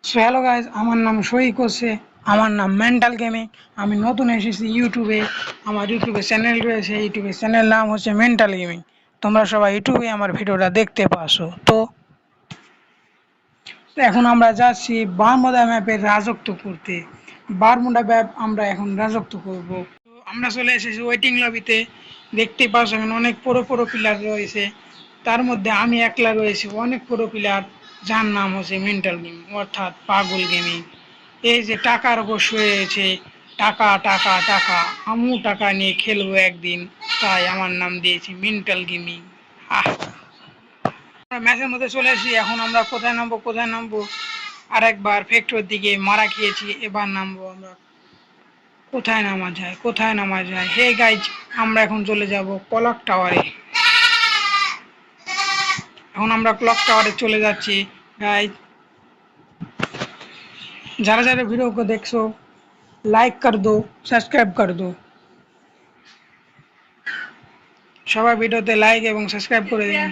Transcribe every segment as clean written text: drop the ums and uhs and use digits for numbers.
So hello guys, আমার নাম সই করছে, আমার নাম মেন্টাল গেমিং। আমি নতুন এসেছি ইউটিউবে। আমার ইউটিউবে চ্যানেল রয়েছে, ইউটিউবের চ্যানেল নাম হচ্ছে মেন্টাল গেমিং। তোমরা সবাই ইউটিউবে আমার ভিডিওটা দেখতে পাচ্ছ। তো এখন আমরা যাচ্ছি বারমুডা ম্যাপের রাজত্ব করতে। বারমুডা ম্যাপ আমরা এখন রাজত্ব করব। তো আমরা চলে এসেছি ওয়েটিং লবিতে। দেখতে পাচ্ছ এখানে অনেক পুরো পুরো প্লেয়ার রয়েছে। তার মধ্যে আমি একলা রয়েছি অনেক পুরো প্লেয়ার, যার নাম হচ্ছে মেন্টাল গেমিং অর্থাৎ পাগল গেমিং। এই যে টাকার উপর শুয়ে রয়েছে, টাকা টাকা টাকা, আমিও টাকা নিয়ে খেলবো একদিন, তাই আমার নাম দিয়েছি মেন্টাল গেমিং। আহ, আমরা ম্যাচের মধ্যে চলে এসেছি। এখন আমরা কোথায় নামবো আরেকবার ফ্যাক্টরির দিকে মারা খেয়েছি, এবার নামবো আমরা। কোথায় নামা যায় হে গাইজ, আমরা এখন চলে যাব ক্লক টাওয়ারে। এখন আমরা ক্লক টাওয়ারে চলে যাচ্ছি গাইজ। যারা যারা ভিডিও को দেখছো, লাইক কর দো, সাবস্ক্রাইব কর দো। সবাই ভিডিওতে লাইক এবং সাবস্ক্রাইব করে দিন।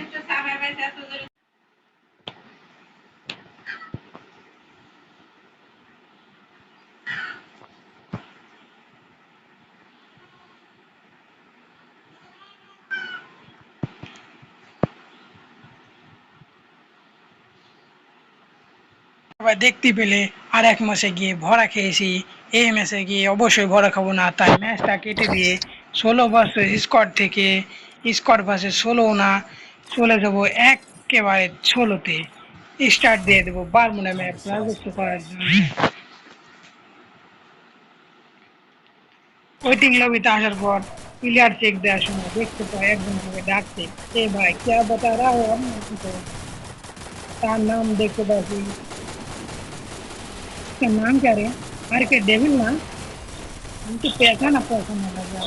সবাই দেখতে পেলে আর এক ম্যাচে গিয়ে ভরা খেয়েছি। এই ম্যাচে গিয়ে অবশ্যই ভরা খাবো না, তাই ম্যাচটা কেটে দিয়ে 16 ভার্সেস স্কোয়াড থেকে স্কোয়াড ভার্সেস 16 না চলে যাবো একেবারে 16-তে। স্টার্ট দিয়ে দেবো বারমুডা ম্যাপ রাজত্ব করার জন্য। ওয়েটিং লবিতে আসার পর প্লেয়ার চেক দেওয়ার সময় দেখতে পাই একজন আমাকে ডাকছে, এ ভাই क्या बता रहा हो हम नहीं तो। তার নাম দেখতে পাচ্ছি, उसका नाम क्या रे, आर के डेविल ना। उनकी पहचाना लगा।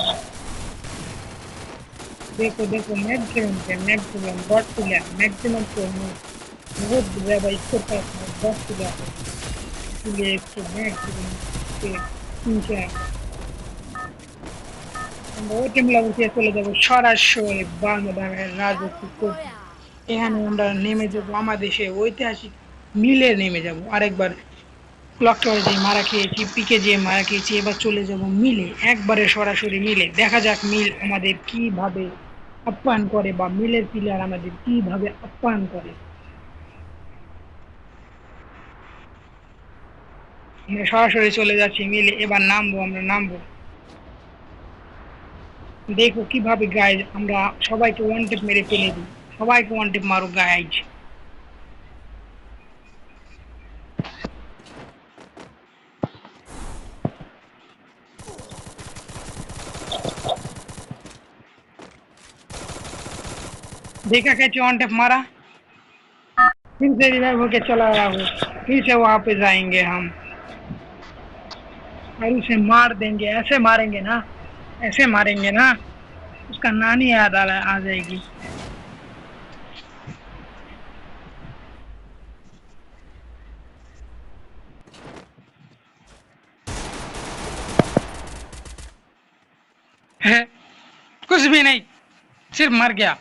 देखो देखो मैक्सिमम डॉट प्लेयर मैक्सिमम तो बहुत ज़्यादा इसके पास है 10 प्लेयर है, इसलिए इसको मैक्सिमम के 3-4 আমরা ওই টিম লেভেলে চলে যাবো সরাসরি বাংলাদেশের রাজত্ব করতে। এখানে আমরা নেমে যাবো আমাদের সেই ঐতিহাসিক মিলে নেমে যাব। আরেকবার ক্লক টাওয়ারে যে মারা খেয়েছি, পিকে যে মারা খেয়েছি, এবার চলে যাব মিলে, একবারে সরাসরি মিলে। দেখা যাক মিল আমাদের কিভাবে আপ্যায়ন করে বা মিলের প্লেয়ার আমাদের কিভাবে আপ্যায়ন করে। আমরা সরাসরি চলে যাচ্ছি মিলে, এবার আমরা নামবো। দেখো কিভাবে গাইজ আমরা সবাইকে ওয়ান টেপ মেরে ফেলে দিই। সবাইকে ওয়ান টেপ মারো গাইজ। देखा कैसे वन टेप मारा, फिर से रिवाइव होके चला गया वो। फिर से वहां पे जाएंगे हम और उसे मार देंगे। ऐसे मारेंगे ना उसका नानी याद आ जाएगी। है कुछ भी नहीं, सिर्फ मर गया।